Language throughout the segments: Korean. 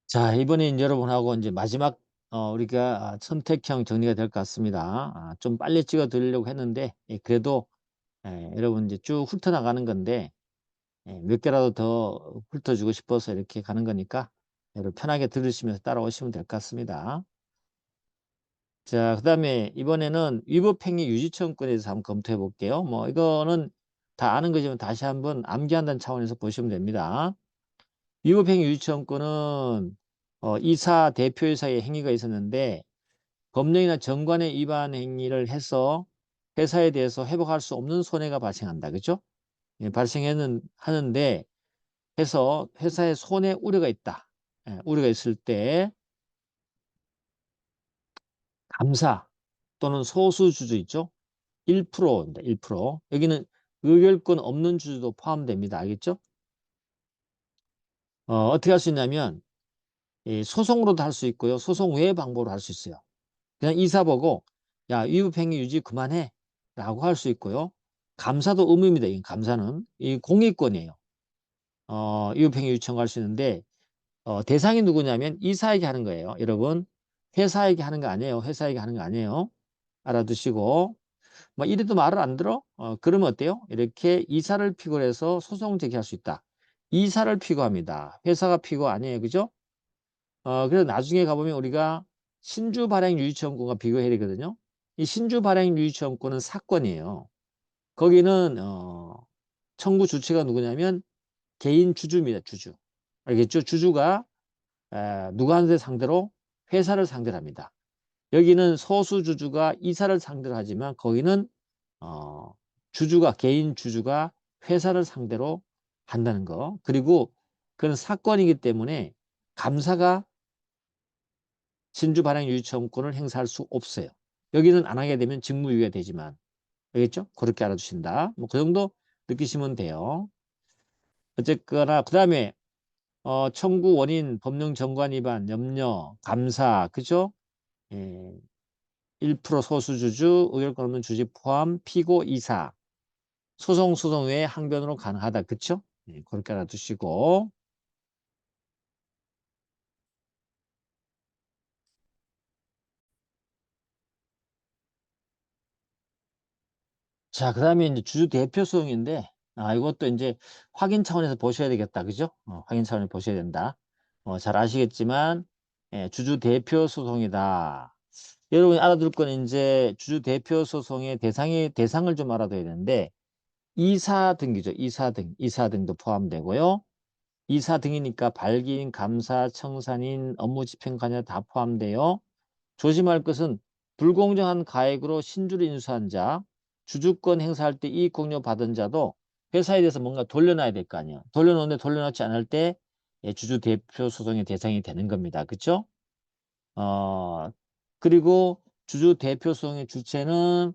자, 이번에 이제 여러분하고 이제 마지막 우리가 선택형 정리가 될 것 같습니다. 좀 빨리 찍어 드리려고 했는데 그래도 여러분 이제 쭉 훑어나가는 건데 몇 개라도 더 훑어주고 싶어서 이렇게 가는 거니까 여러분 편하게 들으시면서 따라오시면 될 것 같습니다. 자, 그다음에 이번에는 위법행위 유지청구에 대해서 한번 검토해 볼게요. 뭐 이거는 다 아는 거지만 다시 한번 암기한다는 차원에서 보시면 됩니다. 위법행위 유지청구는 이사 대표이사의 행위가 있었는데 법령이나 정관에 위반 행위를 해서 회사에 대해서 회복할 수 없는 손해가 발생한다. 그죠? 예, 하는데 해서 회사에 손해 우려가 있다. 예, 우려가 있을 때 감사 또는 소수 주주 있죠? 1%입니다. 1%. 여기는 의결권 없는 주주도 포함됩니다. 알겠죠? 어떻게 할 수 있냐면 소송으로도 할 수 있고요. 소송 외의 방법으로 할 수 있어요. 그냥 이사 보고 야 위법행위 유지 그만해 라고 할 수 있고요. 감사도 의무입니다. 이 감사는 이 공익권이에요. 위법행위 유지 청구할 수 있는데 대상이 누구냐면 이사에게 하는 거예요. 여러분 회사에게 하는 거 아니에요. 회사에게 하는 거 아니에요. 알아두시고 뭐 이래도 말을 안 들어? 그러면 어때요? 이렇게 이사를 피고로 해서 소송 제기할 수 있다. 이사를 피고합니다. 회사가 피고 아니에요. 그죠? 그래서 나중에 가보면 우리가 신주 발행 유의청구가 비교해야 되거든요. 이 신주 발행 유의청구는 사건이에요. 거기는 청구 주체가 누구냐면 개인 주주입니다. 주주. 알겠죠? 주주가 누구한테 상대로 회사를 상대로 합니다. 여기는 소수 주주가 이사를 상대로 하지만 거기는 어, 주주가 개인 주주가 회사를 상대로 한다는 거. 그리고 그건 사건이기 때문에 감사가 신주 발행 유지 청구권을 행사할 수 없어요. 여기는 안 하게 되면 직무유예가 되지만 알겠죠? 그렇게 알아두신다. 뭐 그 정도 느끼시면 돼요. 어쨌거나 그 다음에 청구 원인, 법령 정관 위반, 염려, 감사, 그죠? 예, 1% 소수주주, 의결권 없는 주주 포함, 피고, 이사, 소송 외에 항변으로 가능하다. 그쵸? 예, 그렇게 알아두시고 자, 그 다음에 이제 주주 대표 소송인데, 이것도 이제 확인 차원에서 보셔야 되겠다. 그죠? 확인 차원에서 보셔야 된다. 잘 아시겠지만, 주주 대표 소송이다. 여러분이 알아둘 건 이제 주주 대표 소송의 대상을 좀 알아둬야 되는데, 이사 등기죠. 이사 등도 포함되고요. 이사 등이니까 발기인, 감사, 청산인, 업무 집행 관여 다 포함돼요. 조심할 것은 불공정한 가액으로 신주를 인수한 자, 주주권 행사할 때 이익 공유 받은 자도 회사에 대해서 뭔가 돌려놔야 될 거 아니에요. 돌려놓는데 돌려놓지 않을 때 주주 대표 소송의 대상이 되는 겁니다. 그렇죠? 어, 그리고 주주 대표 소송의 주체는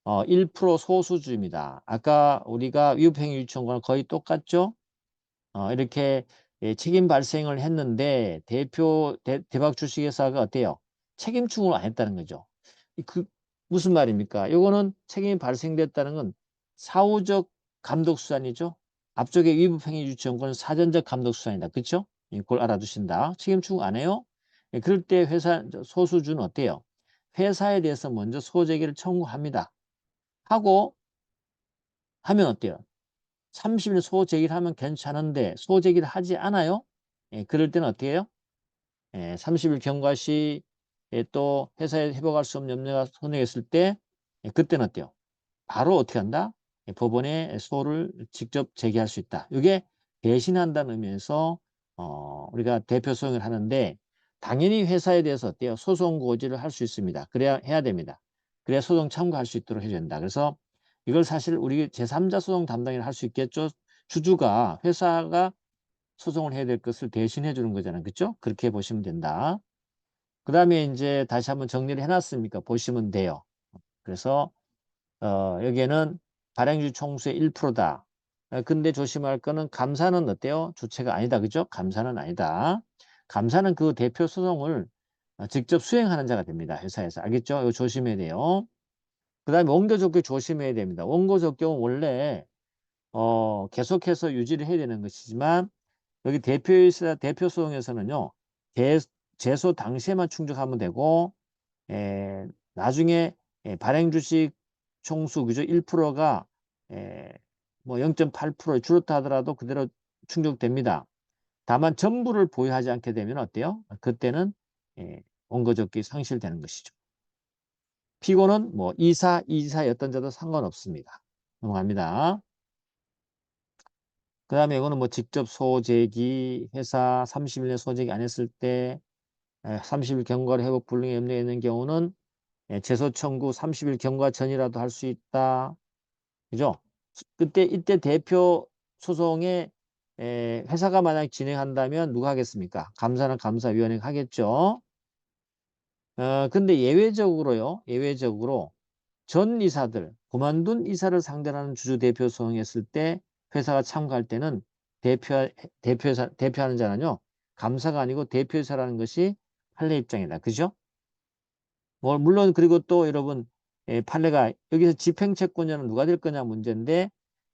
1% 소수주입니다. 아까 우리가 위법행위 유치원과는 거의 똑같죠? 이렇게 책임 발생을 했는데 대박 주식회사가 어때요? 책임 충고를 안 했다는 거죠. 그 무슨 말입니까? 요거는 책임이 발생됐다는 건 사후적 감독 수단이죠. 앞쪽에 위법행위 유치원권은 사전적 감독 수단이다. 그렇죠? 그걸 알아두신다. 책임 충고 안 해요? 그럴 때 회사 소수주는 어때요? 회사에 대해서 먼저 소재기를 청구합니다. 하고 하면 어때요? 30일 소제기를 하면 괜찮은데 소제기를 하지 않아요? 그럴 때는 어떻게 해요? 30일 경과 시 또 회사에 회복할 수 없는 염려가 선행했을 때 그때는 어때요? 바로 어떻게 한다? 법원에 소를 직접 제기할 수 있다. 이게 대신한다는 의미에서 우리가 대표 소송을 하는데 당연히 회사에 대해서 어때요? 소송 고지를 할 수 있습니다. 그래야 해야 됩니다. 그래야 소송 참고할 수 있도록 해야 된다. 그래서 이걸 사실 우리 제3자 소송 담당인을 할 수 있겠죠. 주주가 회사가 소송을 해야 될 것을 대신해 주는 거잖아요. 그렇죠? 그렇게 보시면 된다. 그 다음에 이제 다시 한번 정리를 해놨으니까 보시면 돼요. 그래서 여기에는 발행주 총수의 1%다. 근데 조심할 거는 감사는 어때요? 주체가 아니다. 그죠? 감사는 아니다. 감사는 그 대표 소송을 직접 수행하는 자가 됩니다. 회사에서. 알겠죠? 이거 조심해야 돼요. 그 다음에 원고 적격 조심해야 됩니다. 원고 적격은 원래 계속해서 유지를 해야 되는 것이지만 여기 대표 소송에서는요. 제소 당시에만 충족하면 되고, 나중에 발행 주식 총수 그죠? 1%가 뭐 0.8% 줄었다 하더라도 그대로 충족됩니다. 다만 전부를 보유하지 않게 되면 어때요? 그때는 원고적기 상실되는 것이죠. 피고는 뭐 이사였던 자도 상관없습니다. 넘어갑니다. 그 다음에 이거는 뭐 직접 소재기 회사 30일 내 소재기 안 했을 때 30일 경과를 회복 불능에 염려에 있는 경우는 제소 청구 30일 경과 전이라도 할 수 있다. 그죠? 이때 대표 소송에 회사가 만약 진행한다면 누가 하겠습니까? 감사는 감사위원회가 하겠죠. 근데 예외적으로요. 예외적으로 전 이사들, 그만둔 이사를 상대로 하는 주주 대표 소송했을 때 회사가 참가할 때는 대표하는 자는요. 감사가 아니고 대표이사라는 것이 판례 입장이다. 그죠? 뭐 물론 그리고 또 여러분 판례가 여기서 집행채권자는 누가 될 거냐 문제인데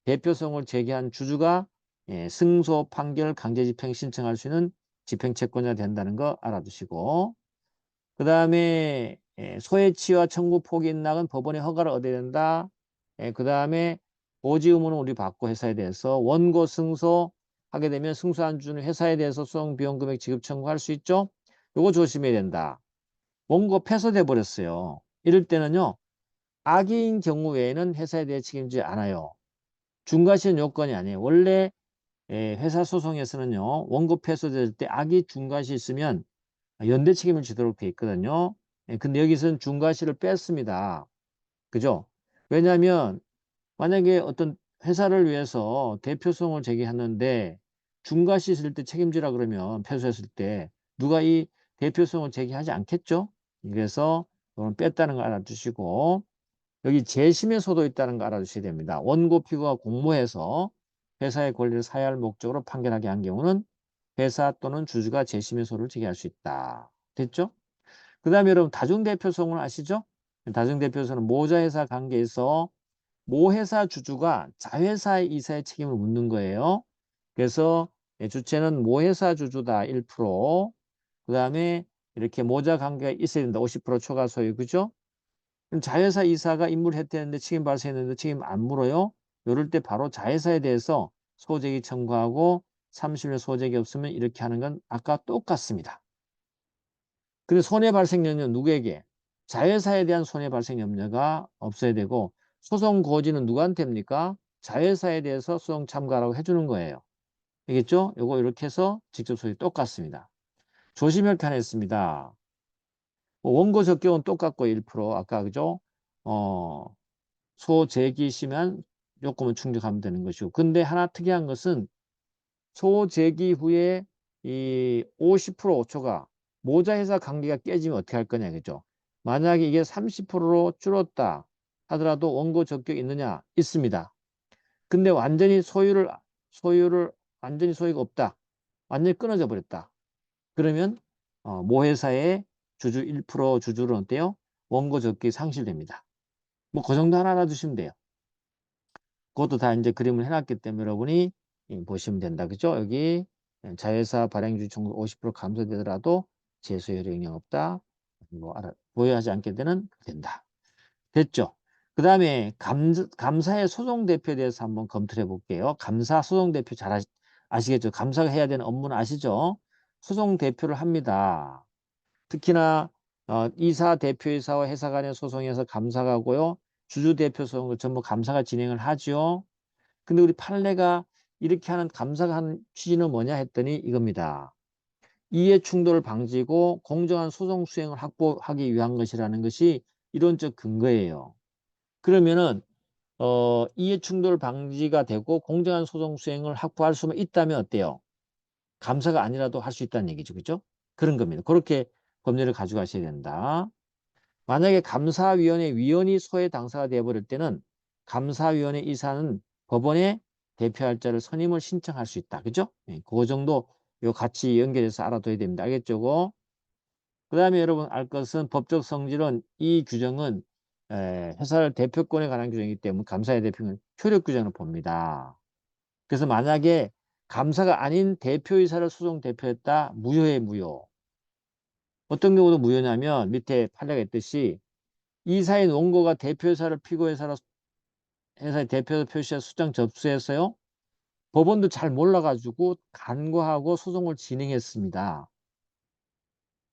대표성을 제기한 주주가 승소, 판결, 강제집행 신청할 수 있는 집행채권자 된다는 거 알아두시고 그 다음에 소해치와 청구 포기 인락은 법원의 허가를 얻어야 된다. 그 다음에 고지 의무는 우리 받고 회사에 대해서 원고 승소 하게 되면 승소한 주는 회사에 대해서 소송 비용 금액 지급 청구할 수 있죠. 요거 조심해야 된다. 원고 패소돼 버렸어요. 이럴 때는요. 악의인 경우 외에는 회사에 대해 책임지지 않아요. 중과실은 요건이 아니에요. 원래 회사 소송에서는요. 원고 패소될 때 악의 중과실 있으면 연대 책임을 지도록 돼 있거든요. 근데 여기서는 중과실을 뺐습니다. 그죠? 왜냐하면 만약에 어떤 회사를 위해서 대표성을 제기하는데 중과실 있을 때 책임지라 그러면 패소했을 때 누가 이 대표성을 제기하지 않겠죠? 그래서 이건 뺐다는 거 알아두시고 여기 재심의 소도 있다는 거 알아두셔야 됩니다. 원고 피고가 공모해서 회사의 권리를 사유할 목적으로 판결하게 한 경우는 회사 또는 주주가 재심의 소를 제기할 수 있다. 됐죠? 그 다음에 여러분 다중대표성을 아시죠? 다중대표성은 모자회사 관계에서 모회사 주주가 자회사의 이사의 책임을 묻는 거예요. 그래서 주체는 모회사 주주다 1%, 그 다음에 이렇게 모자 관계가 있어야 된다 50% 초과 소유, 그죠? 그럼 자회사 이사가 임무를 했다는데 책임 발생했는데 책임 안 물어요? 이럴 때 바로 자회사에 대해서 소재기 청구하고 30일 소재기 없으면 이렇게 하는 건 아까 똑같습니다. 근데 손해 발생 염려는 누구에게? 자회사에 대한 손해 발생 염려가 없어야 되고 소송 고지는 누구한테입니까? 자회사에 대해서 소송 참가라고 해주는 거예요. 알겠죠? 요거 이렇게 해서 직접 소유 똑같습니다. 조심할 게 하나 있습니다. 원고 적격은 똑같고 1% 아까 그죠? 소재기 시면 요건을 충족하면 되는 것이고 근데 하나 특이한 것은 소재기 후에 이 50% 오초가 모자회사 관계가 깨지면 어떻게 할 거냐 그죠? 만약에 이게 30%로 줄었다 하더라도 원고 적격 있느냐? 있습니다. 근데 완전히 소유를 완전히 소유가 없다. 완전히 끊어져 버렸다. 그러면 모회사의 주주 1% 주주는 어때요? 원고 적격이 상실됩니다. 뭐 그 정도 하나 알아두시면 돼요. 그것도 다 이제 그림을 해놨기 때문에 여러분이 보시면 된다. 그죠? 여기 자회사 발행주의 청구 50% 감소되더라도 재소율에 영향 없다. 뭐 보유하지 않게 되는 된다. 됐죠? 그 다음에 감사의 소송대표에 대해서 한번 검토를 해볼게요. 감사 소송대표 잘 아시겠죠? 감사가 해야 되는 업무는 아시죠? 소송대표를 합니다. 특히나 이사 대표이사와 회사 간의 소송에서 감사가 하고요. 주주대표 소송을 전부 감사가 진행을 하죠. 근데 우리 판례가 이렇게 하는 감사가 하는 취지는 뭐냐 했더니 이겁니다. 이해 충돌을 방지고 공정한 소송 수행을 확보하기 위한 것이라는 것이 이론적 근거예요. 그러면은 이해 충돌 방지가 되고 공정한 소송 수행을 확보할 수만 있다면 어때요? 감사가 아니라도 할 수 있다는 얘기죠. 그죠? 그런 겁니다. 그렇게 법률을 가져가셔야 된다. 만약에 감사위원회 위원이 소외 당사가 되어버릴 때는 감사위원회 이사는 법원에 대표할 자를 선임을 신청할 수 있다. 그죠? 네, 그 정도 요 같이 연결해서 알아둬야 됩니다. 알겠죠? 그 다음에 여러분 알 것은 법적 성질은 이 규정은 회사를 대표권에 관한 규정이기 때문에 감사의 대표는 효력 규정을 봅니다. 그래서 만약에 감사가 아닌 대표이사를 소송 대표했다. 무효에 무효. 어떤 경우도 무효냐면 밑에 판례가 있듯이 이사인 원고가 대표이사를 피고회사로 회사의 대표이사 표시해 수장 접수했어요. 법원도 잘 몰라가지고 간과하고 소송을 진행했습니다.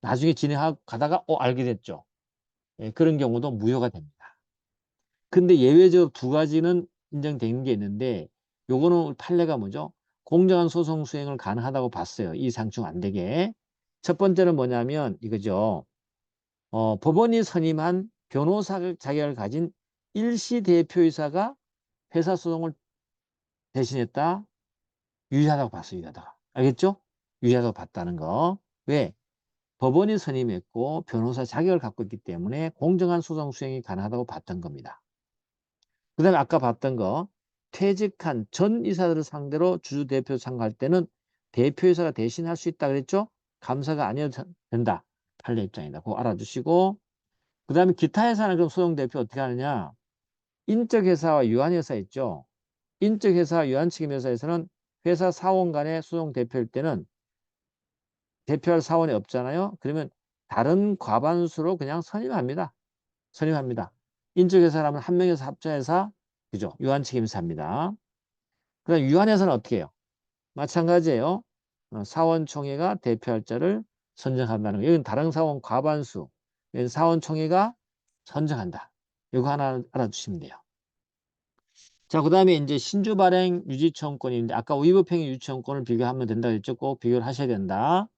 나중에 진행하고 가다가 알게 됐죠. 예, 그런 경우도 무효가 됩니다. 근데 예외적으로 두 가지는 인정되는 게 있는데 요거는 판례가 뭐죠? 공정한 소송 수행을 가능하다고 봤어요. 이 상충 안 되게. 첫 번째는 뭐냐면 이거죠. 법원이 선임한 변호사 자격을 가진 일시 대표이사가 회사 소송을 대신했다. 유리하다고 봤어요. 유리하다가. 알겠죠? 유리하다고 봤다는 거. 왜? 법원이 선임했고 변호사 자격을 갖고 있기 때문에 공정한 소송 수행이 가능하다고 봤던 겁니다. 그 다음에 아까 봤던 거 퇴직한 전 이사들을 상대로 주주대표 참가할 때는 대표이사가 대신할 수 있다 그랬죠? 감사가 아니어도 된다. 판례 입장이다. 그거 알아두시고 그 다음에 기타 회사는 그럼 소송대표 어떻게 하느냐? 인적회사와 유한회사 있죠? 인적회사와 유한책임회사에서는 회사 사원 간의 소송대표일 때는 대표할 사원이 없잖아요. 그러면 다른 과반수로 그냥 선임합니다. 선임합니다. 인적회사라면 한 명에서 합자해서 그죠? 유한책임사입니다. 그다음 유한회사는 어떻게 해요? 마찬가지예요. 사원총회가 대표할 자를 선정한다는 거. 여기는 다른 사원 과반수. 여기는 사원총회가 선정한다. 이거 하나 알아두시면 돼요. 자, 그 다음에 이제 신주 발행 유지청권인데 아까 위법행위 유지청권을 비교하면 된다 그랬죠? 꼭 비교를 하셔야 된다.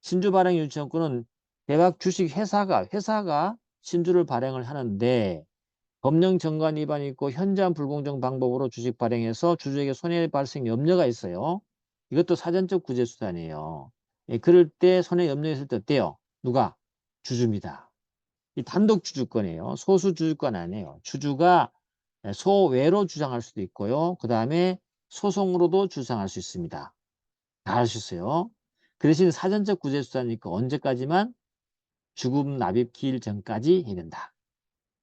신주 발행 유치원권은 대박 주식 회사가 신주를 발행을 하는데 법령 정관 위반이 있고 현저한 불공정 방법으로 주식 발행해서 주주에게 손해 발생 염려가 있어요. 이것도 사전적 구제 수단이에요. 예, 그럴 때 손해 염려 있을 때 어때요? 누가? 주주입니다. 이 단독 주주권이에요. 소수 주주권 아니에요. 주주가 소외로 주장할 수도 있고요. 그 다음에 소송으로도 주장할 수 있습니다. 다 할 수 있어요. 그 대신 사전적 구제수단이니까 언제까지만 주금 납입 기일 전까지 해야 된다.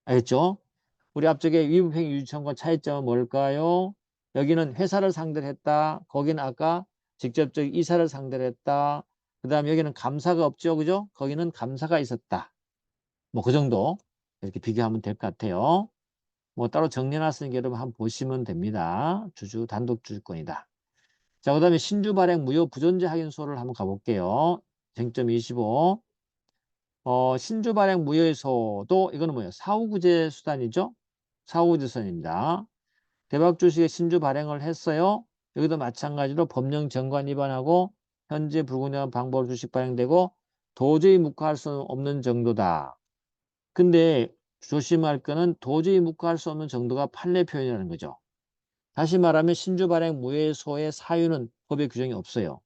알겠죠? 우리 앞쪽에 위법행위 유지청과 차이점은 뭘까요? 여기는 회사를 상대로 했다. 거기는 아까 직접적 이사를 상대로 했다. 그 다음에 여기는 감사가 없죠. 그죠? 거기는 감사가 있었다. 뭐 그 정도 이렇게 비교하면 될 것 같아요. 뭐 따로 정리해놨으니까 여러분 한번 보시면 됩니다. 주주 단독 주주권이다. 자, 그 다음에 신주 발행 무효 부존재 확인소를 한번 가볼게요. 쟁점 25. 신주 발행 무효에서도 이거는 뭐예요? 사후구제 수단이죠? 사후구제 수단입니다. 대박 주식의 신주 발행을 했어요. 여기도 마찬가지로 법령 정관 위반하고 현재 불공정한 방법으로 주식 발행되고 도저히 묵과할 수 없는 정도다. 근데 조심할 거는 도저히 묵과할 수 없는 정도가 판례 표현이라는 거죠. 다시 말하면 신주 발행 무효소의 사유는 법에 규정이 없어요.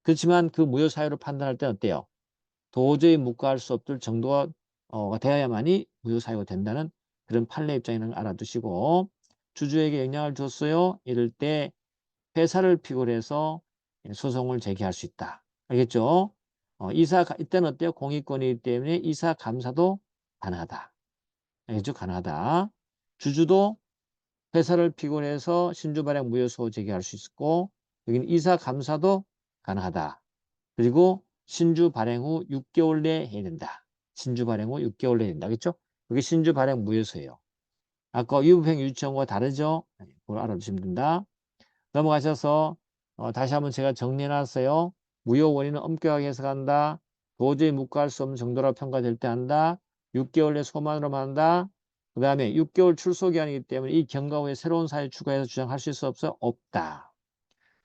그렇지만 그 무효 사유를 판단할 때는 어때요? 도저히 묵과할 수 없을 정도가 되어야만이 무효 사유가 된다는 그런 판례 입장이라는 걸 알아두시고 주주에게 영향을 줬어요. 이럴 때 회사를 피고로 해서 소송을 제기할 수 있다. 알겠죠? 이때는 어때요? 공익권이기 때문에 이사 감사도 가능하다. 알겠죠? 가능하다. 주주도 회사를 피고로 해서 신주 발행 무효소 제기할 수 있고 여기는 이사 감사도 가능하다. 그리고 신주 발행 후 6개월 내에 해야 된다. 신주 발행 후 6개월 내에 된다. 그렇죠? 그게 신주 발행 무효소예요. 아까 위법행 유치원과 다르죠? 그걸 알아두시면 된다. 넘어가셔서 다시 한번 제가 정리해놨어요. 무효 원인은 엄격하게 해석한다. 도저히 묵과할 수 없는 정도로 평가될 때 한다. 6개월 내 소만으로만 한다. 그 다음에 6개월 출소 기한이기 때문에 이 경과 후에 새로운 사유 추가해서 주장할 수 있어 없어? 없다.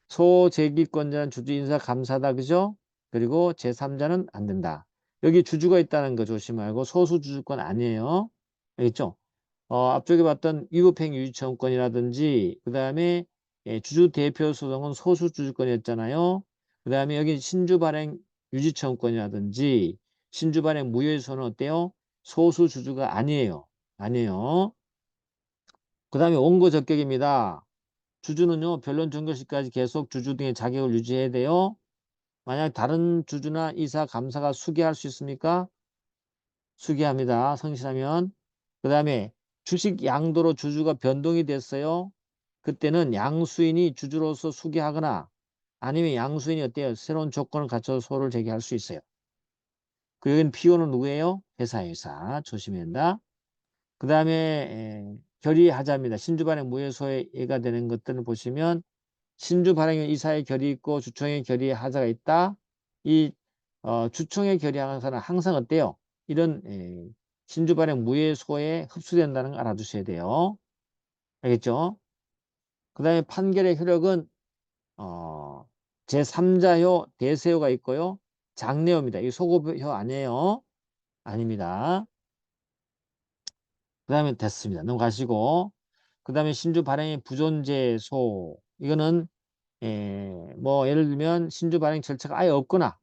소재기권자는 주주 인사 감사다. 그죠? 그리고 제3자는 안 된다. 여기 주주가 있다는 거 조심하고 소수주주권 아니에요. 알겠죠? 앞쪽에 봤던 위법행위 유지청권이라든지 그 다음에 주주 대표 소송은 소수주주권이었잖아요. 그 다음에 여기 신주 발행 유지청권이라든지 신주 발행 무효에서는 어때요? 소수주주가 아니에요. 아니에요. 그 다음에 원고 적격입니다. 주주는요, 변론 종결 시까지 계속 주주 등의 자격을 유지해야 돼요. 만약 다른 주주나 이사, 감사가 수기할 수 있습니까? 수기합니다. 성실하면. 그 다음에 주식 양도로 주주가 변동이 됐어요. 그때는 양수인이 주주로서 수기하거나 아니면 양수인이 어때요? 새로운 조건을 갖춰서 소를 제기할 수 있어요. 그 여기는 PO는 누구예요? 회사 조심해야 된다. 그 다음에 결의하자입니다. 신주 발행 무효소해가 되는 것들을 보시면 신주 발행은 이사의 결의 있고 주총의 결의하자가 있다. 이 주총의 결의하자는 항상 어때요? 이런 신주 발행 무효소에 흡수된다는 걸 알아두셔야 돼요. 알겠죠? 그 다음에 판결의 효력은 제3자효, 대세효가 있고요. 장래효입니다. 이 소급효 아니에요? 아닙니다. 그 다음에 됐습니다. 넘어가시고 그 다음에 신주 발행의 부존재소 이거는 뭐 예를 들면 신주 발행 절차가 아예 없거나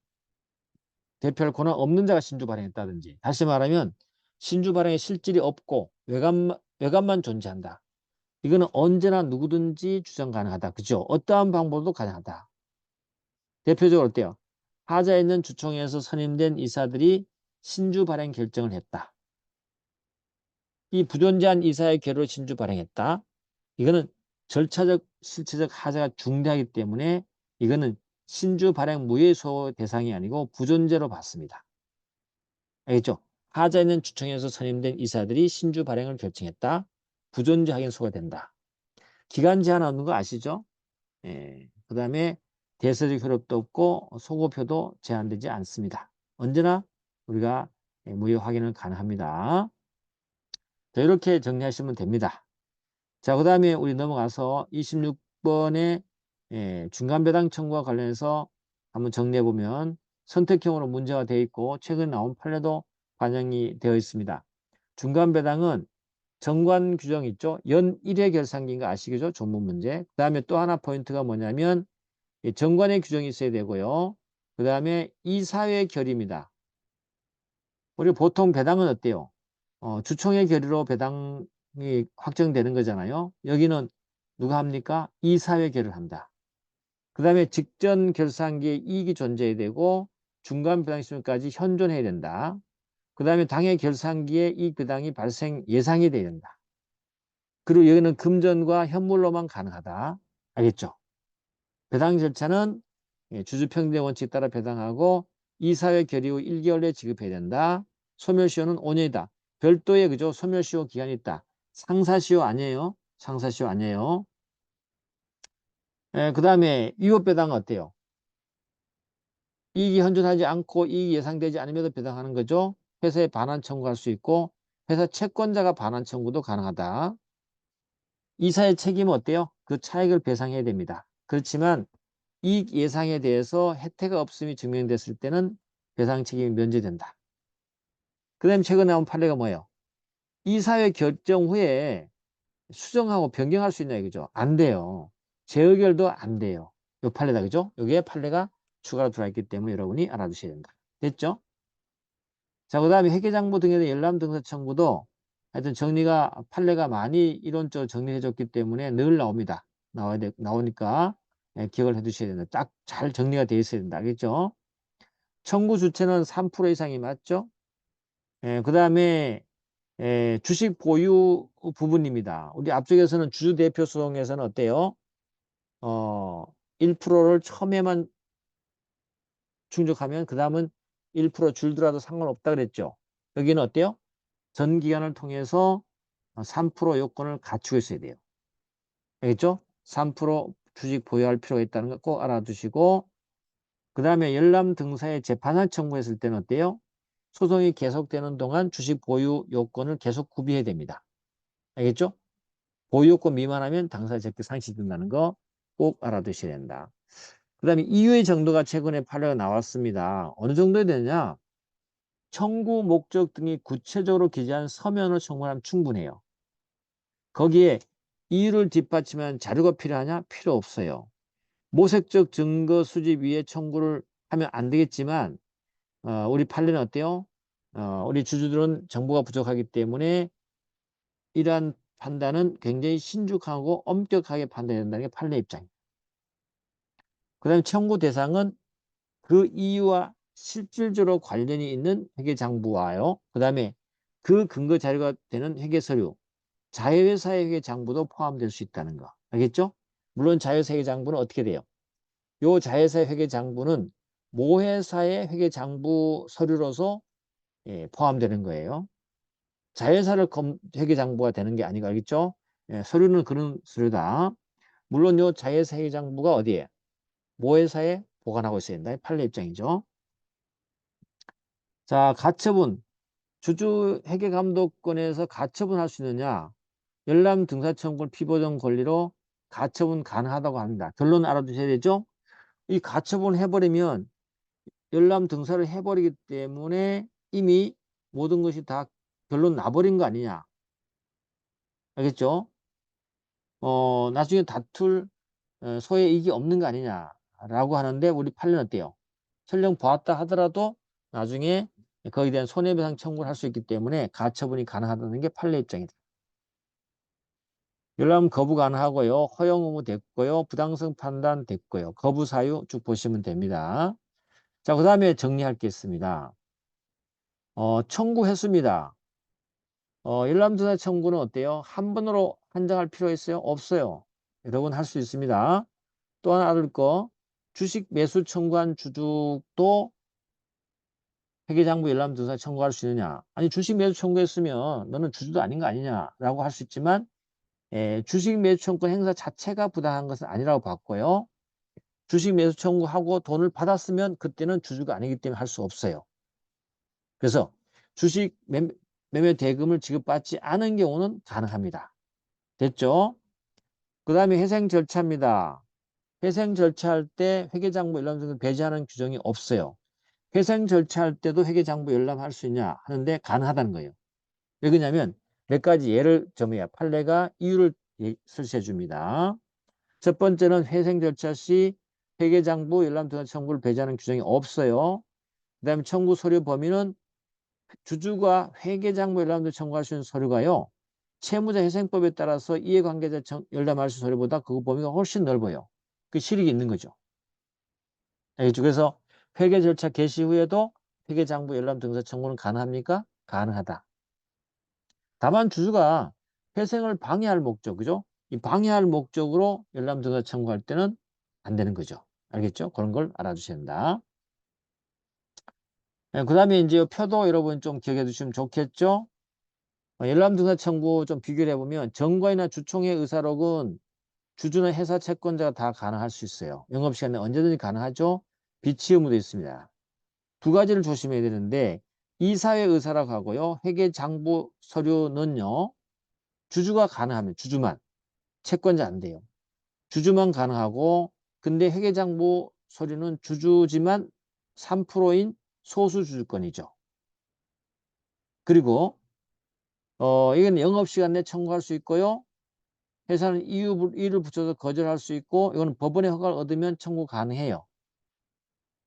대표할 권한 없는 자가 신주 발행했다든지 다시 말하면 신주 발행의 실질이 없고 외관만 존재한다. 이거는 언제나 누구든지 주장 가능하다. 그죠? 어떠한 방법도 가능하다. 대표적으로 어때요? 하자에 있는 주총에서 선임된 이사들이 신주 발행 결정을 했다. 이 부존재한 이사의 결의로 신주 발행했다. 이거는 절차적, 실체적 하자가 중대하기 때문에 이거는 신주 발행 무효소 대상이 아니고 부존재로 봤습니다. 알겠죠? 하자에 있는 주총에서 선임된 이사들이 신주 발행을 결정했다. 부존재 확인소가 된다. 기간 제한 없는 거 아시죠? 그 다음에 대서적 효력도 없고 소급효도 제한되지 않습니다. 언제나 우리가 무효 확인을 가능합니다. 자, 이렇게 정리하시면 됩니다. 자, 그 다음에 우리 넘어가서 26번의 중간배당 청구와 관련해서 한번 정리해보면 선택형으로 문제가 되어 있고 최근 나온 판례도 반영이 되어 있습니다. 중간배당은 정관 규정 있죠? 연 1회 결산기인 거 아시겠죠? 전문 문제. 그 다음에 또 하나 포인트가 뭐냐면 정관의 규정이 있어야 되고요. 그 다음에 이사회 결의입니다. 우리 보통 배당은 어때요? 주총의 결의로 배당이 확정되는 거잖아요. 여기는 누가 합니까? 이사회 결의를 한다. 그 다음에 직전 결산기에 이익이 존재해야 되고 중간 배당 시점까지 현존해야 된다. 그 다음에 당의 결산기에 이익 배당이 발생 예상이 돼야 된다. 그리고 여기는 금전과 현물로만 가능하다. 알겠죠? 배당 절차는 주주평등 원칙에 따라 배당하고 이사회 결의 후 1개월 내에 지급해야 된다. 소멸시효는 5년이다. 별도의 그죠? 소멸시효 기간이 있다. 상사시효 아니에요. 상사시효 아니에요. 그 다음에 위법배당은 어때요? 이익이 현존하지 않고 이익이 예상되지 않으면서 배당하는 거죠. 회사에 반환 청구할 수 있고 회사 채권자가 반환 청구도 가능하다. 이사의 책임은 어때요? 그 차익을 배상해야 됩니다. 그렇지만 이익 예상에 대해서 혜택이 없음이 증명됐을 때는 배상 책임이 면제된다. 그 다음에 최근에 나온 판례가 뭐예요? 이사회 결정 후에 수정하고 변경할 수 있나 이거죠? 안 돼요. 재의결도 안 돼요. 요 판례다 그죠? 여기에 판례가 추가로 들어와 있기 때문에 여러분이 알아두셔야 된다. 됐죠? 자, 그 다음에 회계장부 등에 대한 열람 등사 청구도 하여튼 정리가 판례가 많이 이론적으로 정리해 줬기 때문에 늘 나옵니다. 나오니까 기억을 해 두셔야 된다. 딱 잘 정리가 되어 있어야 된다. 알겠죠? 청구 주체는 3% 이상이 맞죠? 그 다음에 주식 보유 부분입니다. 우리 앞쪽에서는 주주대표 소송에서는 어때요? 1%를 처음에만 충족하면 그 다음은 1% 줄더라도 상관없다 그랬죠. 여기는 어때요? 전 기간을 통해서 3% 요건을 갖추고 있어야 돼요. 알겠죠? 3% 주식 보유할 필요가 있다는 거 꼭 알아두시고 그 다음에 열람 등사에 재판을 청구했을 때는 어때요? 소송이 계속되는 동안 주식 보유 요건을 계속 구비해야 됩니다. 알겠죠? 보유 요건 미만하면 당사자 적격 상실된다는 거 꼭 알아두셔야 된다. 그 다음에 이유의 정도가 최근에 판례가 나왔습니다. 어느 정도 되느냐? 청구 목적 등이 구체적으로 기재한 서면을 청구하면 충분해요. 거기에 이유를 뒷받침한 자료가 필요하냐? 필요 없어요. 모색적 증거 수집 위에 청구를 하면 안 되겠지만 우리 판례는 어때요? 우리 주주들은 정보가 부족하기 때문에 이러한 판단은 굉장히 신중하고 엄격하게 판단해야 된다는 게 판례 입장입니다. 그 다음에 청구 대상은 그 이유와 실질적으로 관련이 있는 회계장부와요. 그 다음에 그 근거 자료가 되는 회계서류, 자회사의 회계장부도 포함될 수 있다는 거. 알겠죠? 물론 자회사 회계장부는 어떻게 돼요? 요 자회사 회계장부는 모회사의 회계장부 서류로서 포함되는 거예요. 자회사를 회계장부가 되는 게 아니고 알겠죠? 서류는 그런 서류다. 물론 요 자회사 회계장부가 어디에? 모회사에 보관하고 있어야 된다. 판례 입장이죠. 자, 가처분. 주주 회계감독권에서 가처분 할 수 있느냐? 열람 등사청구를 피보정 권리로 가처분 가능하다고 합니다. 결론 알아두셔야 되죠? 이 가처분 해버리면 열람 등사를 해버리기 때문에 이미 모든 것이 다 결론 나버린 거 아니냐. 알겠죠? 나중에 다툴 소의 이익이 없는 거 아니냐라고 하는데 우리 판례는 어때요? 설령 보았다 하더라도 나중에 거기에 대한 손해배상 청구를 할 수 있기 때문에 가처분이 가능하다는 게 판례 입장이다. 열람 거부 가능하고요. 허용 의무 됐고요. 부당성 판단 됐고요. 거부 사유 쭉 보시면 됩니다. 자, 그 다음에 정리할 게 있습니다. 청구했습니다. 열람조사 청구는 어때요? 한 번으로 한정할 필요 있어요? 없어요. 여러 번 할 수 있습니다. 또 하나 알을 거, 주식 매수 청구한 주주도 회계장부 열람조사 청구할 수 있느냐? 아니, 주식 매수 청구했으면 너는 주주도 아닌 거 아니냐라고 할 수 있지만 주식 매수 청구 행사 자체가 부당한 것은 아니라고 봤고요. 주식 매수 청구하고 돈을 받았으면 그때는 주주가 아니기 때문에 할 수 없어요. 그래서 주식 매매 대금을 지급받지 않은 경우는 가능합니다. 됐죠? 그 다음에 회생 절차입니다. 회생 절차할 때 회계장부 열람 등을 배제하는 규정이 없어요. 회생 절차할 때도 회계장부 열람할 수 있냐 하는데 가능하다는 거예요. 왜 그러냐면 몇 가지 예를 점이야. 판례가 이유를 설치해 줍니다. 첫 번째는 회생 절차 시 회계장부 열람 등의 청구를 배제하는 규정이 없어요. 그 다음에 청구 서류 범위는 주주가 회계장부 열람 등 청구할 수 있는 서류가요. 채무자 회생법에 따라서 이해관계자 열람할 수 있는 서류보다 그 범위가 훨씬 넓어요. 그 실익이 있는 거죠. 알겠죠? 그래서 회계 절차 개시 후에도 회계장부 열람 등사 청구는 가능합니까? 가능하다. 다만 주주가 회생을 방해할 목적, 그죠? 이 방해할 목적으로 열람 등사 청구할 때는 안 되는 거죠. 알겠죠? 그런 걸 알아주셔야 된다. 그 다음에 이제 표도 여러분 좀 기억해 두시면 좋겠죠? 열람 등사 청구 좀 비교를 해보면 정관이나 주총의 의사록은 주주나 회사 채권자가 다 가능할 수 있어요. 영업시간에 언제든지 가능하죠? 비치 의무도 있습니다. 두 가지를 조심해야 되는데 이사회 의사라고 하고요. 회계장부 서류는요. 주주가 가능하면 주주만 채권자 안 돼요. 주주만 가능하고 근데 회계장부 서류는 주주지만 3%인 소수주주권이죠. 그리고 이건 영업시간 내 청구할 수 있고요. 회사는 이유를 붙여서 거절할 수 있고 이거는 법원의 허가를 얻으면 청구 가능해요.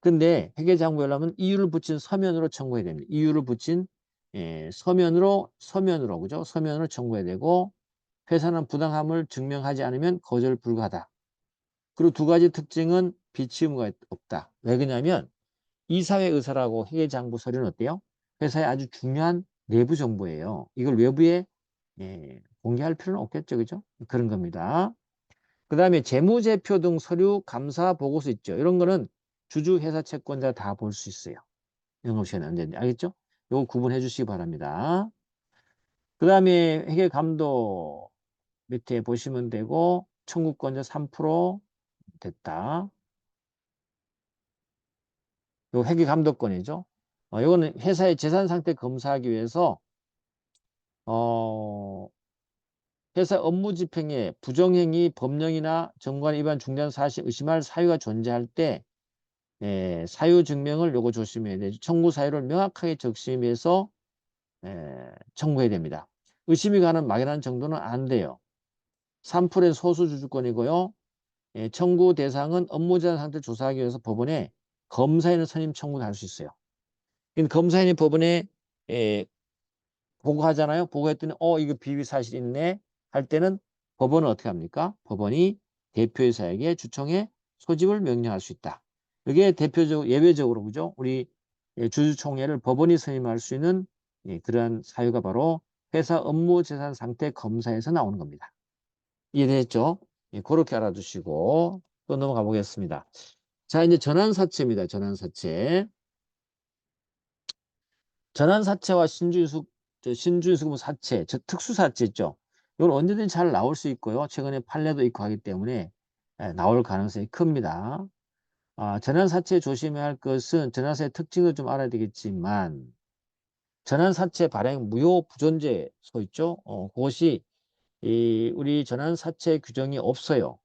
근데 회계장부 열람은 이유를 붙인 서면으로 청구해야 됩니다. 이유를 붙인 서면으로 그죠? 서면으로 청구해야 되고 회사는 부당함을 증명하지 않으면 거절 불가하다. 그리고 두 가지 특징은 비치 의무가 없다. 왜 그러냐면 이사회 의사라고 회계장부 서류는 어때요? 회사의 아주 중요한 내부 정보예요. 이걸 외부에 공개할 필요는 없겠죠. 그죠? 그런 겁니다. 그 다음에 재무제표 등 서류 감사 보고서 있죠. 이런 거는 주주 회사 채권자 다 볼 수 있어요. 영업시간에 언제든지. 알겠죠? 요거 구분해 주시기 바랍니다. 그 다음에 회계감독 밑에 보시면 되고 청구권자 3% 됐다. 요 회계감독권이죠. 요거는 회사의 재산 상태 검사하기 위해서 어, 회사 업무 집행에 부정행위, 법령이나 정관 위반 중대한 사실 의심할 사유가 존재할 때 사유 증명을 요거 조심해야 되죠. 청구 사유를 명확하게 적심해서 청구해야 됩니다. 의심이 가는 막연한 정도는 안 돼요. 3%의 소수 주주권이고요. 청구 대상은 업무제한 상태 조사하기 위해서 법원에 검사인을 선임 청구를 할 수 있어요. 검사인이 법원에 보고하잖아요. 보고했더니 이거 비위 사실 있네 할 때는 법원은 어떻게 합니까? 법원이 대표이사에게 주청에 소집을 명령할 수 있다. 이게 대표적 예외적으로 그죠? 우리 주주총회를 법원이 선임할 수 있는 그러한 사유가 바로 회사 업무 재산 상태 검사에서 나오는 겁니다. 이해됐죠? 그렇게 알아두시고 또 넘어가 보겠습니다. 자, 이제 전환사채입니다. 전환사채. 전환사채와 신주인수급 사채, 특수사채 있죠. 이건 언제든지 잘 나올 수 있고요. 최근에 판례도 있고 하기 때문에 나올 가능성이 큽니다. 전환사채 조심해야 할 것은 전환사의 특징도 좀 알아야 되겠지만 전환사채 발행 무효 부존재소 있죠. 그것이 우리 전환사채 규정이 없어요.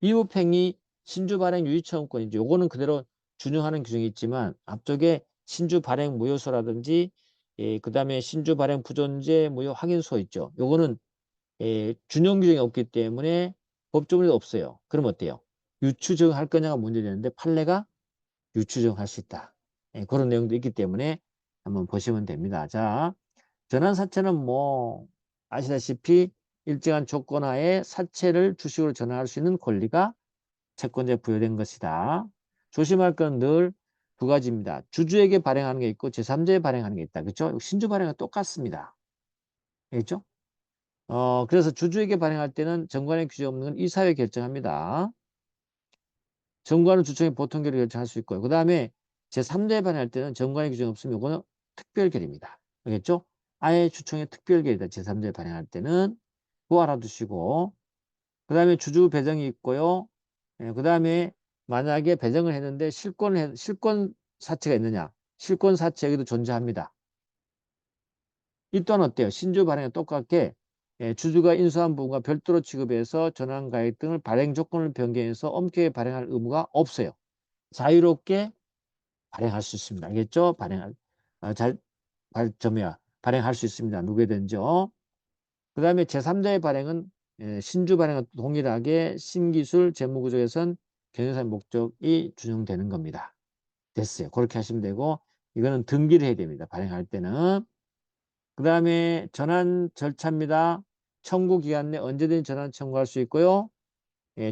미흡행위 신주 발행 유의처분권이죠. 요거는 그대로 준용하는 규정이 있지만 앞쪽에 신주 발행 무효소라든지 그다음에 신주 발행 부존재 무효 확인소 있죠. 요거는 준용 규정이 없기 때문에 법조문이 없어요. 그럼 어때요? 유추정할 거냐가 문제되는데 판례가 유추정할 수 있다. 그런 내용도 있기 때문에 한번 보시면 됩니다. 자, 전환사채는 뭐 아시다시피 일정한 조건 하에 사채를 주식으로 전환할 수 있는 권리가 채권자에 부여된 것이다. 조심할 건 늘 두 가지입니다. 주주에게 발행하는 게 있고 제3자에 발행하는 게 있다. 그렇죠? 신주 발행은 똑같습니다. 알겠죠? 그래서 주주에게 발행할 때는 정관의 규정 없는 건 이사회 결정합니다. 정관은 주총의 보통 결의 결정할 수 있고요. 그 다음에 제3자에 발행할 때는 정관의 규정 없으면 이거는 특별 결의입니다. 알겠죠? 아예 주총의 특별 결의다. 제3자에 발행할 때는 그거 알아두시고 그 다음에 주주 배정이 있고요. 그 다음에 만약에 배정을 했는데 실권 사채가 있느냐? 실권 사채 여기도 존재합니다. 이 또한 어때요? 신주 발행에 똑같게 주주가 인수한 부분과 별도로 취급해서 전환가액 등을 발행 조건을 변경해서 엄격하게 발행할 의무가 없어요. 자유롭게 발행할 수 있습니다. 알겠죠? 발행할 수 있습니다. 누구든지요. 그 다음에 제3자의 발행은 신주 발행과 동일하게 신기술 재무구조에선 경영상 목적이 준용되는 겁니다. 됐어요. 그렇게 하시면 되고 이거는 등기를 해야 됩니다. 발행할 때는. 그 다음에 전환 절차입니다. 청구 기간 내 언제든지 전환 청구할 수 있고요.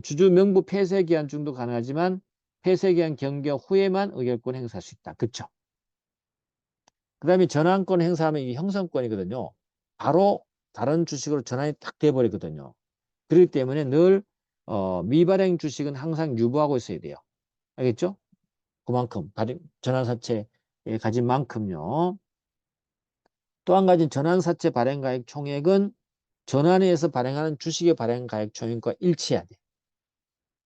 주주 명부 폐쇄 기한 중도 가능하지만 폐쇄 기한 경과 후에만 의결권 행사할 수 있다. 그쵸? 그 다음에 전환권 행사하면 이게 형성권이거든요. 바로 다른 주식으로 전환이 딱 돼버리거든요. 그렇기 때문에 늘 미발행 주식은 항상 유보하고 있어야 돼요. 알겠죠? 그만큼 전환사채 가진 만큼요. 또 한 가지 전환사채 발행가액 총액은 전환회에서 발행하는 주식의 발행가액 총액과 일치해야 돼.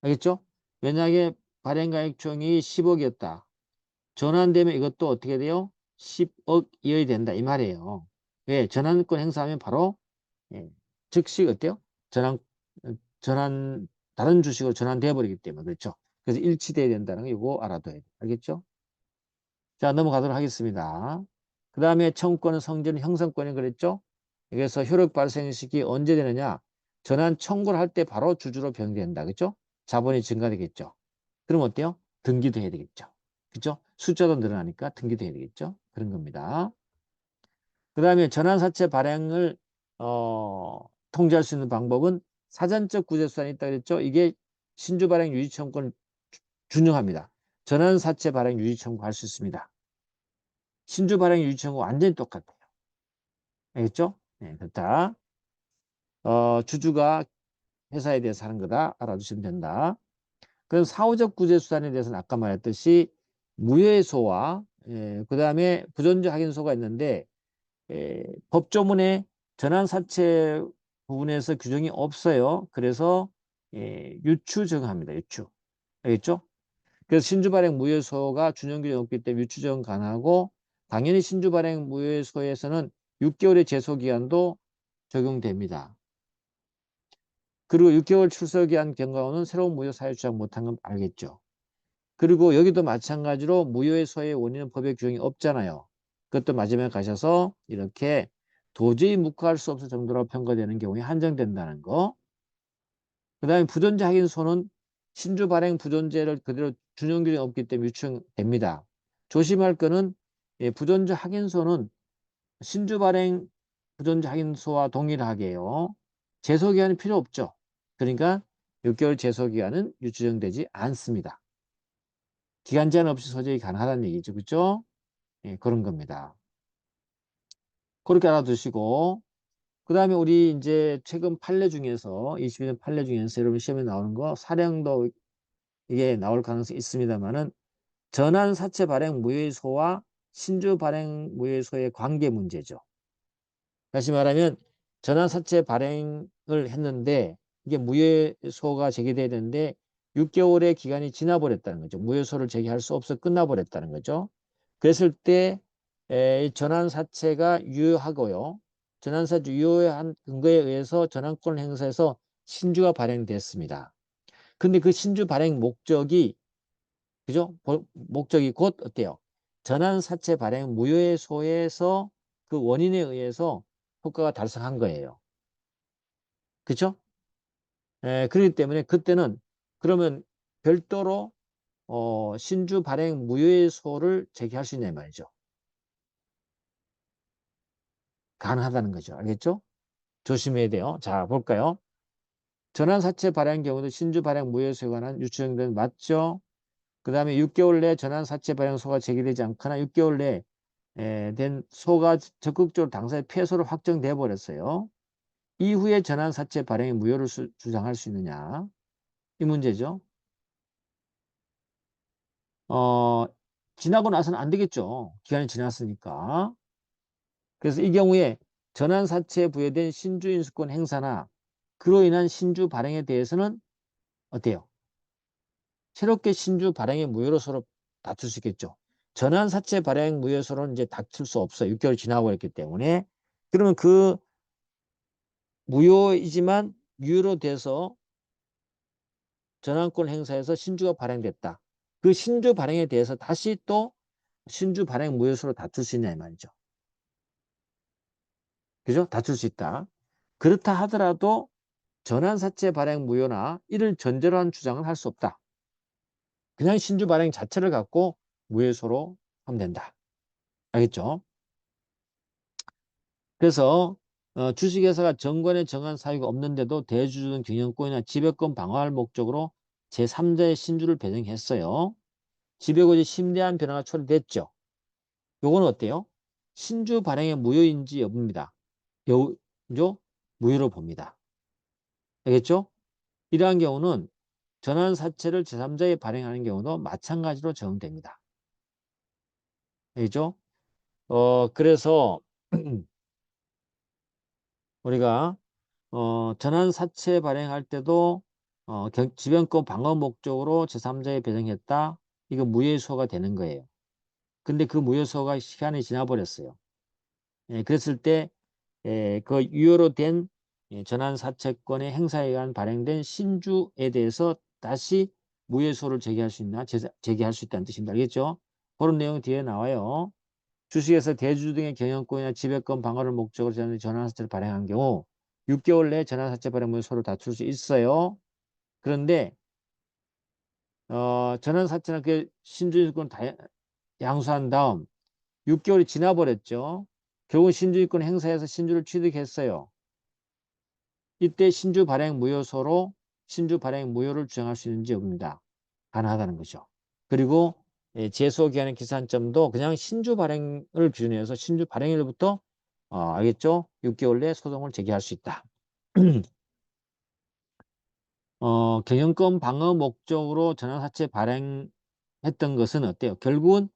알겠죠? 만약에 발행가액 총액이 10억이었다. 전환되면 이것도 어떻게 돼요? 10억 이하이 된다 이 말이에요. 왜? 전환권 행사하면 바로 즉시 어때요? 전환 전환 다른 주식으로 전환돼 버리기 때문에 그렇죠. 그래서 일치돼야 된다는 거 이거 알아둬야 돼. 알겠죠? 자, 넘어가도록 하겠습니다. 그 다음에 청구권은 성질은 형성권이 그랬죠? 그래서 효력 발생 시기 언제 되느냐? 전환 청구를 할 때 바로 주주로 변경된다. 그렇죠? 자본이 증가되겠죠. 그럼 어때요? 등기도 해야 되겠죠. 그렇죠? 숫자도 늘어나니까 등기도 해야 되겠죠. 그런 겁니다. 그 다음에 전환사채 발행을 통제할 수 있는 방법은 사전적 구제수단이 있다 그랬죠. 이게 신주 발행 유지 청구권을 준용합니다. 전환사채 발행 유지 청구할 수 있습니다. 신주 발행 유지 청구 완전히 똑같아요. 알겠죠? 네, 그렇다. 주주가 회사에 대해서 하는 거다 알아두시면 된다. 그럼 사후적 구제수단에 대해서는 아까 말했듯이 무효의소와 그 다음에 부존재 확인소가 있는데 법조문에 전환사채 부분에서 규정이 없어요. 그래서 유추 정합니다. 유추. 알겠죠? 그래서 신주발행 무효소가 준용 규정이 없기 때문에 유추 정 가능하고 당연히 신주발행 무효소에서는 6개월의 제소기한도 적용됩니다. 그리고 6개월 출소기한 경과호는 새로운 무효 사유 주장 못한 건 알겠죠. 그리고 여기도 마찬가지로 무효의 소의 원인은 법의 규정이 없잖아요. 그것도 마지막에 가셔서 이렇게 도저히 묵과할 수 없을 정도로 평가되는 경우에 한정된다는 거. 그 다음에 부존재 확인소는 신주 발행 부존재를 그대로 준용 규정이 없기 때문에 유추됩니다. 조심할 거는 부존재 확인소는 신주 발행 부존재 확인소와 동일하게요. 제소기한이 필요 없죠. 그러니까 6개월 제소기한은 유추정되지 않습니다. 기간 제한 없이 소재이 가능하다는 얘기죠. 그죠? 그런 겁니다. 그렇게 알아두시고, 그 다음에 우리 이제 최근 판례 중에서, 22년 판례 중에서 여러분 시험에 나오는 거, 사령도 이게 나올 가능성이 있습니다만은, 전환 사채 발행 무효의소와 신주 발행 무효소의 관계 문제죠. 다시 말하면 전환사채 발행을 했는데 이게 무효소가 제기돼야 되는데 6개월의 기간이 지나버렸다는 거죠. 무효소를 제기할 수 없어 끝나버렸다는 거죠. 그랬을 때 전환사채가 유효하고요. 전환사채 유효한 근거에 의해서 전환권을 행사해서 신주가 발행됐습니다. 근데 그 신주 발행 목적이 그죠? 목적이 곧 어때요? 전환사채 발행 무효소에서 그 원인에 의해서 효과가 달성한 거예요. 그렇죠? 그렇기 때문에 그때는 그러면 별도로 신주 발행 무효소를 제기할 수 있냐 말이죠. 가능하다는 거죠. 알겠죠? 조심해야 돼요. 자, 볼까요? 전환사채 발행 경우도 신주 발행 무효소에 관한 유추정된 맞죠? 그 다음에 6개월 내 전환사채 발행소가 제기되지 않거나 6개월 내에 된 소가 적극적으로 당사의 패소를 확정돼 버렸어요. 이후에 전환사채 발행의 무효를 주장할 수 있느냐? 이 문제죠. 어, 지나고 나서는 안 되겠죠. 기간이 지났으니까. 그래서 이 경우에 전환사채에 부여된 신주인수권 행사나 그로 인한 신주 발행에 대해서는 어때요? 새롭게 신주 발행의 무효로 서로 다툴 수 있겠죠. 전환사채 발행 무효서로는 이제 다툴 수 없어요. 6개월 지나고 있기 때문에. 그러면 그 무효이지만 유효로 돼서 전환권 행사에서 신주가 발행됐다. 그 신주 발행에 대해서 다시 또 신주 발행 무효서로 다툴 수 있냐 이 말이죠. 그죠? 다툴 수 있다. 그렇다 하더라도 전환사채 발행 무효나 이를 전제로 한 주장은 할 수 없다. 그냥 신주 발행 자체를 갖고 무효서로 하면 된다. 알겠죠? 그래서 주식회사가 정관에 정한 사유가 없는데도 대주주는 경영권이나 지배권 방어할 목적으로 제3자의 신주를 배정했어요. 지배구조 심대한 변화가 초래됐죠. 요거는 어때요? 신주 발행의 무효인지 여부입니다. 여부죠? 무효로 봅니다. 알겠죠? 이러한 경우는 전환사채를 제3자에 발행하는 경우도 마찬가지로 적용됩니다. 알겠죠? 그래서 우리가 전환사채 발행할 때도 지변권 방어 목적으로 제3자에 배정했다. 이거 무효소가 되는 거예요. 근데 그 무효소가 시간이 지나버렸어요. 그랬을 때 그 유효로 된 전환사채권의 행사에 의한 발행된 신주에 대해서 다시 무효소를 제기할 수 있나? 제기할 수 있다는 뜻입니다. 알겠죠? 그런 내용이 뒤에 나와요. 주식에서 대주주 등의 경영권이나 지배권 방어를 목적으로 전환사채를 발행한 경우 6개월 내에 전환사채 발행 무효소를 다툴 수 있어요. 그런데 전환사채는 그 신주주권 다 양수한 다음 6개월이 지나버렸죠. 결국 신주주권 행사해서 신주를 취득했어요. 이때 신주 발행 무효소로 신주 발행 무효를 주장할 수 있는지 여부입니다. 가능하다는 거죠. 그리고 제소기한의 기산점도 그냥 신주 발행을 기준으로 해서 신주 발행일부터 알겠죠? 6개월 내에 소송을 제기할 수 있다. 경영권 방어 목적으로 전환사채 발행했던 것은 어때요? 결국은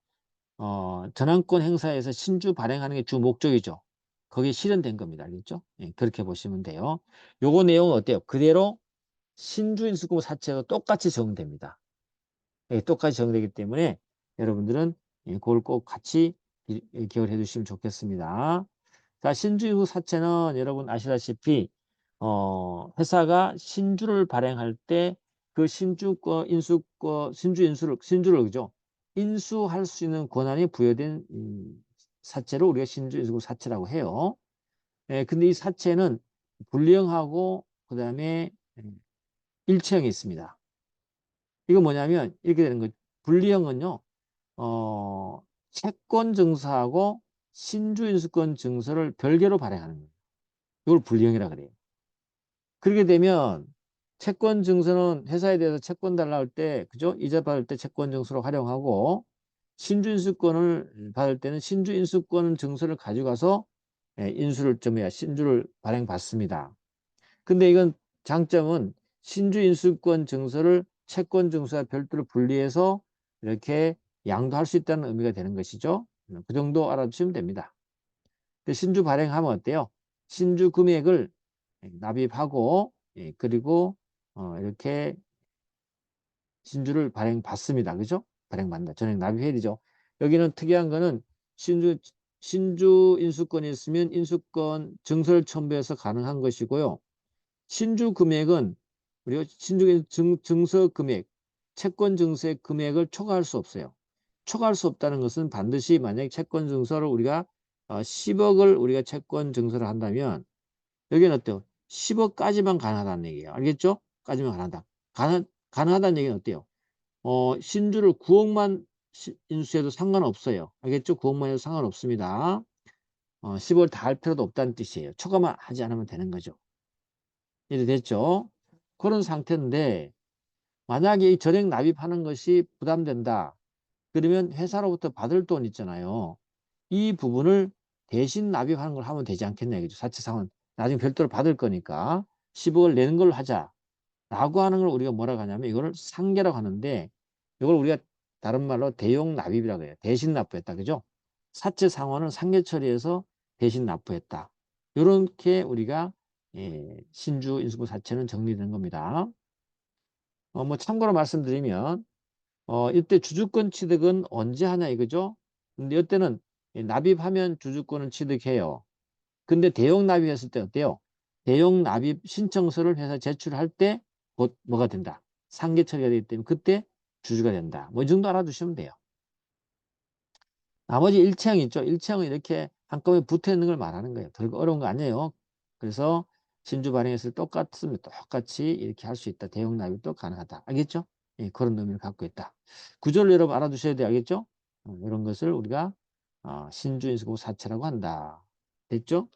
전환권 행사에서 신주 발행하는 게 주 목적이죠. 거기에 실현된 겁니다. 알겠죠? 예, 그렇게 보시면 돼요. 요거 내용은 어때요? 그대로 신주인수권 사채가 똑같이 적용됩니다. 예, 똑같이 적용되기 때문에 여러분들은 그걸 꼭 같이 기억해 두시면 좋겠습니다. 자, 신주인수 사채는 여러분 아시다시피 회사가 신주를 발행할 때 그 신주권 인수권 신주를 그죠? 인수할 수 있는 권한이 부여된 사채를 우리가 신주인수 사채라고 해요. 근데 이 사채는 불량하고 그다음에 일체형이 있습니다. 이거 뭐냐면 이렇게 되는 거죠. 불량은요. 채권 증서하고 신주인수권 증서를 별개로 발행하는 거예요. 이걸 불량이라 그래요. 그렇게 되면 채권 증서는 회사에 대해서 채권 달라 할 때, 그죠? 이자 받을 때 채권 증서로 활용하고, 신주인수권을 받을 때는 신주인수권 증서를 가져가서 인수를 좀 해야 신주를 발행받습니다. 근데 이건 장점은 신주인수권 증서를 채권 증서와 별도로 분리해서 이렇게 양도할 수 있다는 의미가 되는 것이죠. 그 정도 알아두시면 됩니다. 신주 발행하면 어때요? 신주 금액을 납입하고 그리고 이렇게 신주를 발행받습니다. 그죠? 발행받는다. 전액 납입해야 되죠. 여기는 특이한 거는 신주 인수권이 있으면 인수권 증서를 첨부해서 가능한 것이고요. 신주 금액은 우리가 신주 증서 금액, 채권 증서의 금액을 초과할 수 없어요. 초과할 수 없다는 것은 반드시 만약 채권 증서를 우리가 10억을 우리가 채권 증서를 한다면 여기는 어때요? 10억까지만 가능하다는 얘기예요. 알겠죠? 까지만 가능하다. 가능하다는 얘기는 어때요? 신주를 9억만 인수해도 상관없어요. 알겠죠? 9억만 해도 상관없습니다. 10억을 다 할 필요도 없다는 뜻이에요. 초과만 하지 않으면 되는 거죠. 이해됐죠? 그런 상태인데 만약에 이 전액 납입하는 것이 부담된다. 그러면 회사로부터 받을 돈 있잖아요. 이 부분을 대신 납입하는 걸 하면 되지 않겠냐 이거죠. 사채상환 나중에 별도로 받을 거니까 10억을 내는 걸로 하자 라고 하는 걸 우리가 뭐라고 하냐면 이거를 상계라고 하는데 이걸 우리가 다른 말로 대용 납입이라고 해요. 대신 납부했다. 그죠? 사채상환은 상계 처리해서 대신 납부했다. 이렇게 우리가 신주 인수부 사채는 정리되는 겁니다. 뭐 참고로 말씀드리면 이때 주주권 취득은 언제 하냐 이거죠. 근데 이때는 납입하면 주주권을 취득해요. 근데 대용 납입했을 때 어때요? 대용 납입 신청서를 회사 제출할 때 곧 뭐가 된다. 상계 처리가 되기 때문에 그때 주주가 된다. 뭐 이 정도 알아두시면 돼요. 나머지 일체형 있죠. 일체형은 이렇게 한꺼번에 붙어 있는 걸 말하는 거예요. 덜 어려운 거 아니에요. 그래서 신주 발행했을 때 똑같이 이렇게 할 수 있다. 대용 납입도 가능하다. 알겠죠? 예, 그런 의미를 갖고 있다. 구조를 여러분 알아두셔야 돼요. 알겠죠? 이런 것을 우리가 신주 인수고 사채라고 한다. 됐죠?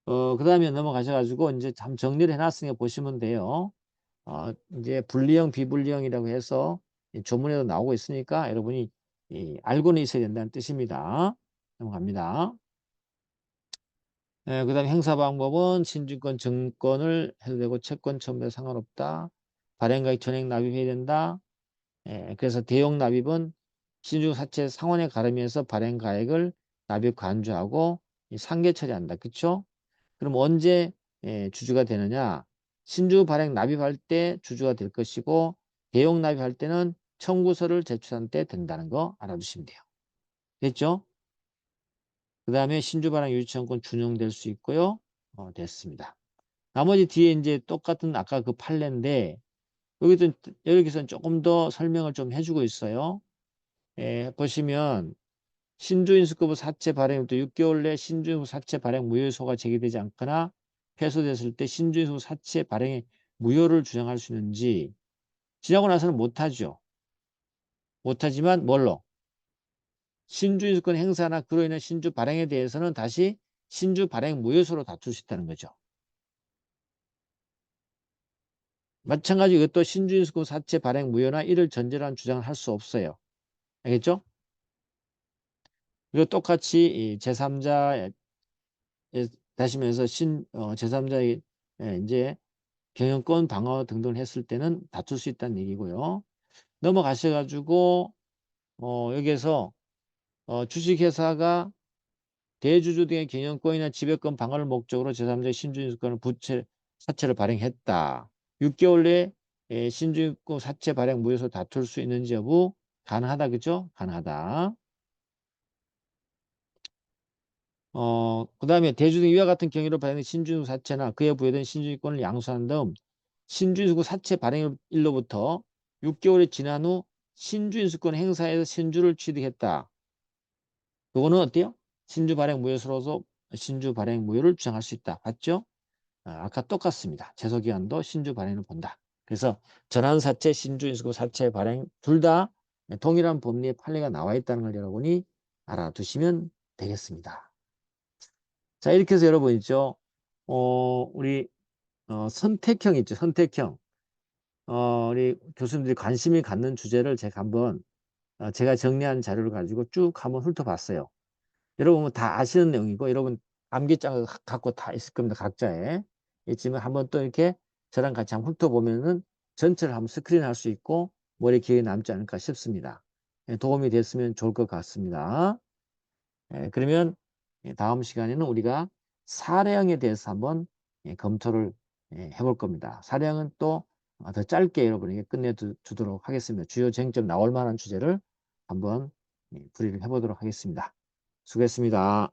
그 다음에 넘어가셔가지고 이제 참 정리를 해놨으니까 보시면 돼요. 이제 분리형, 비분리형이라고 해서 조문에도 나오고 있으니까 여러분이 알고는 있어야 된다는 뜻입니다. 넘어갑니다. 그 다음에 행사 방법은 신주권, 증권을 해도 되고 채권 첨부에 상관없다. 발행가액 전액 납입해야 된다. 그래서 대용 납입은 신주 사채 상환에 가름해서 발행가액을 납입 간주하고 상계 처리한다. 그쵸? 그럼 언제 주주가 되느냐? 신주 발행 납입할 때 주주가 될 것이고 대용 납입할 때는 청구서를 제출한 때 된다는 거 알아두시면 돼요. 됐죠? 그 다음에 신주 발행 유지청구권 준용될 수 있고요. 됐습니다. 나머지 뒤에 이제 똑같은 아까 그 판례인데 여기서는 조금 더 설명을 좀 해주고 있어요. 보시면 신주인수급의 사채 발행부터 6개월 내 신주인수 사채 발행 무효소가 제기되지 않거나 패소됐을 때 신주인수 사채 발행의 무효를 주장할 수 있는지 지나고 나서는 못하죠. 못하지만 뭘로? 신주인수권 행사나 그로 인한 신주 발행에 대해서는 다시 신주 발행 무효소로 다툴 수 있다는 거죠. 마찬가지로 이것도 신주인수권 사채 발행 무효나 이를 전제로 한 주장을 할 수 없어요. 알겠죠? 그리고 똑같이 이 제3자 다시면서 제3자의 이제 경영권 방어 등등을 했을 때는 다툴 수 있다는 얘기고요. 넘어가셔가지고 여기에서 주식회사가 대주주 등의 경영권이나 지배권 방어를 목적으로 제3자의 신주인수권을 부채 사채를 발행했다. 6개월 내에 신주인권 사채 발행 무효소 다툴 수 있는지 여부 가능하다. 그죠? 가능하다. 그 다음에 대주 등 이와 같은 경위로 발행된 신주인수 사채나 그에 부여된 신주인권을 양수한 다음 신주인수권 사채 발행일로부터 6개월이 지난 후 신주인수권 행사에서 신주를 취득했다. 그거는 어때요? 신주 발행 무효로서 신주 발행 무효를 주장할 수 있다. 봤죠? 아까 똑같습니다. 제소기간도 신주 발행을 본다. 그래서 전환사채, 신주인수권 사채 발행 둘 다 동일한 법리의 판례가 나와 있다는 걸 여러분이 알아두시면 되겠습니다. 자, 이렇게 해서 여러분 있죠. 우리 선택형 있죠. 선택형. 우리 교수님들이 관심이 갖는 주제를 제가 한번 제가 정리한 자료를 가지고 쭉 한번 훑어봤어요. 여러분 다 아시는 내용이고 여러분 암기장을 갖고 다 있을 겁니다. 각자에. 있지만 한번 또 이렇게 저랑 같이 한번 훑어보면은 전체를 한번 스크린 할 수 있고 머리 기억에 남지 않을까 싶습니다. 도움이 됐으면 좋을 것 같습니다. 그러면 다음 시간에는 우리가 사례형에 대해서 한번 검토를 해볼 겁니다. 사례형은 또 더 짧게 여러분에게 끝내주도록 하겠습니다. 주요 쟁점 나올 만한 주제를 한번 풀이를 해보도록 하겠습니다. 수고했습니다.